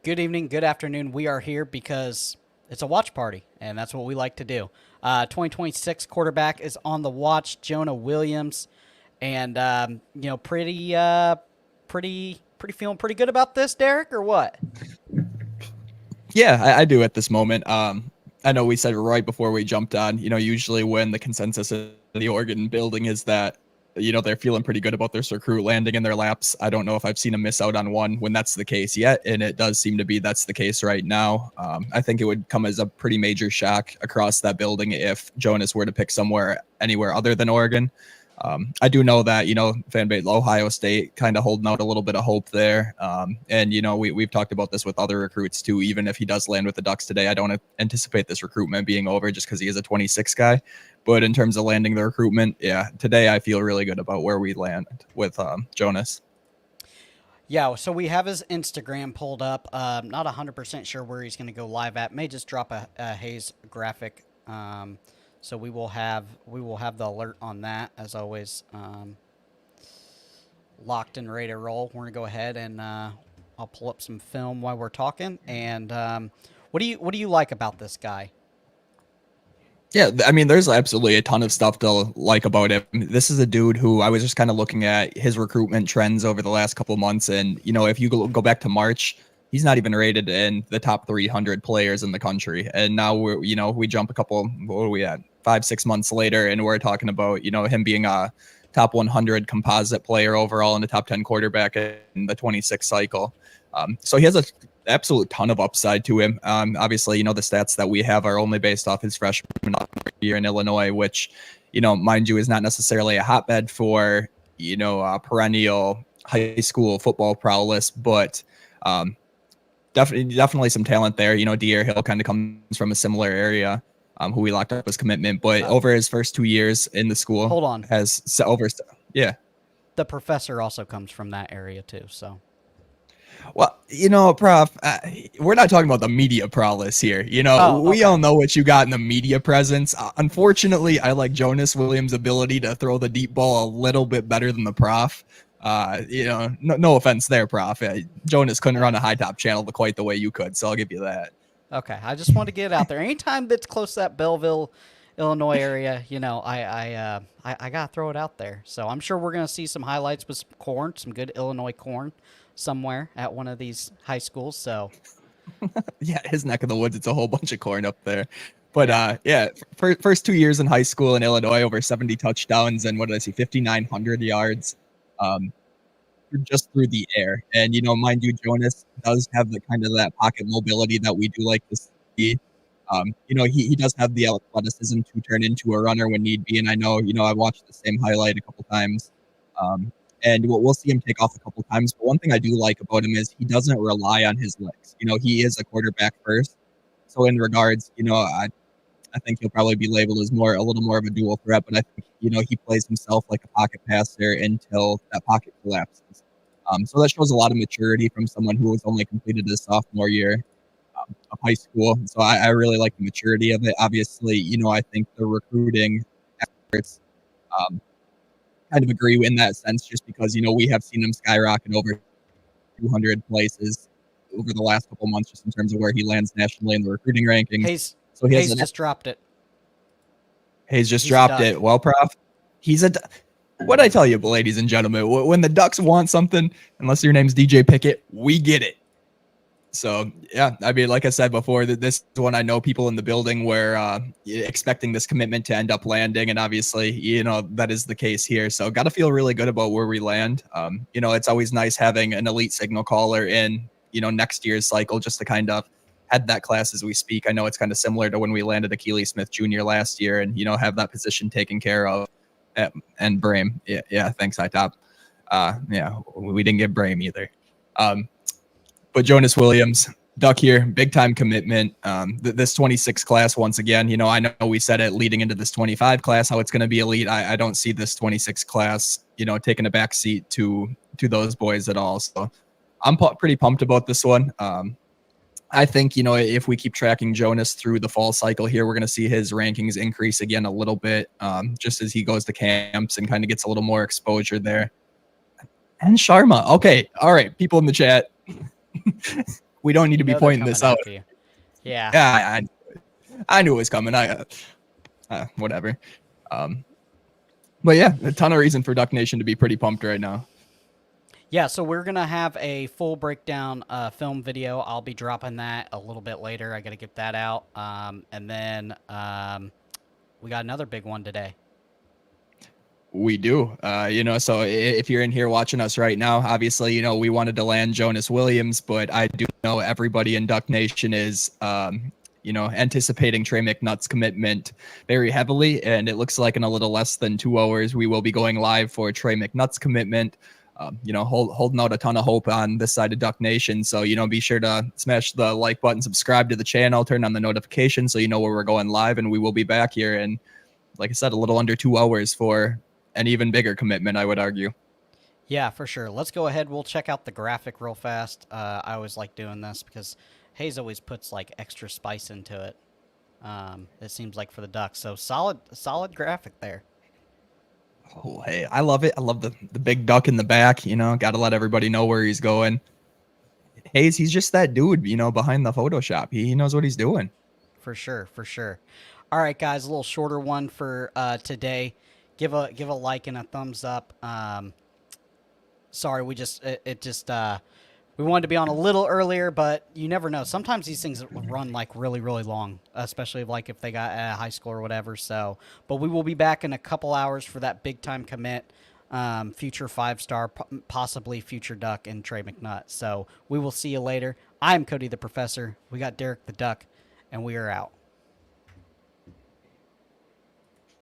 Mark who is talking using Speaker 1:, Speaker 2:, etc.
Speaker 1: Good evening, good afternoon. We are here because it's a watch party, and that's what we like to do. 2026 quarterback is on the watch, Jonah Williams, and pretty feeling pretty good about this, Derek, or what?
Speaker 2: Yeah, I do at this moment. I know we said right before we jumped on, usually when the consensus of the Oregon building is that, they're feeling pretty good about this recruit landing in their laps. I don't know if I've seen them miss out on one when that's the case yet. And it does seem to be that's the case right now. I think it would come as a pretty major shock across that building if Jonas were to pick somewhere anywhere other than Oregon. I do know that, fan base Ohio State kind of holding out a little bit of hope there. And, we've talked about this with other recruits too. Even if he does land with the Ducks today, I don't anticipate this recruitment being over just because he is a 26 guy. But in terms of landing the recruitment, yeah, today I feel really good about where we land with Jonas.
Speaker 1: Yeah, so we have his Instagram pulled up. Not 100% sure where he's going to go live at. May just drop a Hayes graphic. So we will have the alert on that as always. Locked and ready to roll. We're gonna go ahead and I'll pull up some film while we're talking. And what do you like about this guy?
Speaker 2: Yeah, I mean, there's absolutely a ton of stuff to like about him. This is a dude who I was just kind of looking at his recruitment trends over the last couple of months, and if you go back to March, he's not even rated in the top 300 players in the country. And now we jump a couple. What are we at? 5-6 months later, and we're talking about him being a top 100 composite player overall and a top 10 quarterback in the 26 cycle. So he has a absolute ton of upside to him. Obviously, the stats that we have are only based off his freshman year in Illinois, which, mind you, is not necessarily a hotbed for, perennial high school football prowess, but definitely some talent there. De'Aaron Hill kind of comes from a similar area, who we locked up his commitment, but over his first 2 years in the school,
Speaker 1: Hold on.
Speaker 2: has over, yeah.
Speaker 1: The professor also comes from that area too. So
Speaker 2: Well, Prof, we're not talking about the media prowess here.
Speaker 1: oh,
Speaker 2: We all
Speaker 1: okay.
Speaker 2: know what you got in the media presence. Unfortunately, I like Jonas Williams' ability to throw the deep ball a little bit better than the Prof. No offense there, Prof. Jonas couldn't run a high top channel quite the way you could, so I'll give you that.
Speaker 1: Okay, I just want to get it out there. Anytime that's close to that Belleville, Illinois area, I gotta throw it out there. So I'm sure we're gonna see some highlights with some corn, some good Illinois corn, somewhere at one of these high schools. So
Speaker 2: Yeah, his neck of the woods, it's a whole bunch of corn up there. But
Speaker 1: yeah,
Speaker 2: yeah, first 2 years in high school in Illinois, over 70 touchdowns and what did I see, 5,900 yards. Um, just through the air. And mind you, Jonas does have the kind of that pocket mobility that we do like to see. He does have the athleticism to turn into a runner when need be. And I know, I watched the same highlight a couple times. Um, and we'll see him take off a couple times. But one thing I do like about him is he doesn't rely on his legs. He is a quarterback first. So in regards, I think he'll probably be labeled as a little more of a dual threat, but I think, he plays himself like a pocket passer until that pocket collapses. So that shows a lot of maturity from someone who has only completed his sophomore year of high school. So I really like the maturity of it. Obviously, I think the recruiting efforts um, kind of agree in that sense, just because, we have seen him skyrocket over 200 places over the last couple months, just in terms of where he lands nationally in the recruiting rankings.
Speaker 1: Hayes
Speaker 2: So he has
Speaker 1: Hayes
Speaker 2: an
Speaker 1: just dropped it.
Speaker 2: Hayes just
Speaker 1: He's a
Speaker 2: dropped
Speaker 1: duck.
Speaker 2: it. Well, Prof, he's a. What I tell you, ladies and gentlemen, when the Ducks want something, unless your name's DJ Pickett, we get it. So yeah, I mean, like I said before, that this is one I know people in the building were expecting this commitment to end up landing, and obviously, that is the case here. So got to feel really good about where we land. It's always nice having an elite signal caller in next year's cycle, just to kind of head that class as we speak. I know it's kind of similar to when we landed Akili Smith Jr. last year, and have that position taken care of. And Brame, yeah, thanks, High Top. Yeah, we didn't get Brame either. But Jonas Williams, Duck here, big time commitment. This 26 class, once again, I know we said it leading into this 25 class how it's going to be elite. I don't see this 26 class, taking a back seat to those boys at all. So I'm pretty pumped about this one. I think, if we keep tracking Jonas through the fall cycle here, we're going to see his rankings increase again a little bit, just as he goes to camps and kind of gets a little more exposure there. And Sharma. Okay. All right. People in the chat. We don't need
Speaker 1: You
Speaker 2: to be
Speaker 1: know they're
Speaker 2: pointing
Speaker 1: coming
Speaker 2: this out.
Speaker 1: after you. Yeah.
Speaker 2: Yeah, I knew it was coming. Whatever. But yeah, a ton of reason for Duck Nation to be pretty pumped right now.
Speaker 1: Yeah, so we're going to have a full breakdown film video. I'll be dropping that a little bit later. I got to get that out. And then we got another big one today.
Speaker 2: We do. So if you're in here watching us right now, obviously, we wanted to land Jonas Williams, but I do know everybody in Duck Nation is, anticipating Trey McNutt's commitment very heavily. And it looks like in a little less than 2 hours, we will be going live for Trey McNutt's commitment. Holding out a ton of hope on this side of Duck Nation. So, be sure to smash the like button, subscribe to the channel, turn on the notifications so you know where we're going live. And we will be back here in, like I said, a little under 2 hours for an even bigger commitment, I would argue.
Speaker 1: Yeah, for sure. Let's go ahead. We'll check out the graphic real fast. I always like doing this because Hayes always puts like extra spice into it. It seems like for the Ducks. So solid graphic there.
Speaker 2: Oh, hey, I love it. I love the big duck in the back, got to let everybody know where he's going. Hayes, he's just that dude, behind the Photoshop. He knows what he's doing.
Speaker 1: For sure, for sure. All right, guys, a little shorter one for today. Give a like and a thumbs up. Sorry, we wanted to be on a little earlier, but you never know. Sometimes these things run like really, really long, especially like if they got a high school or whatever. So, but we will be back in a couple hours for that big time commit, future 5-star, possibly future Duck and Trey McNutt. So we will see you later. I'm Cody the Professor. We got Derek the Duck, and we are out.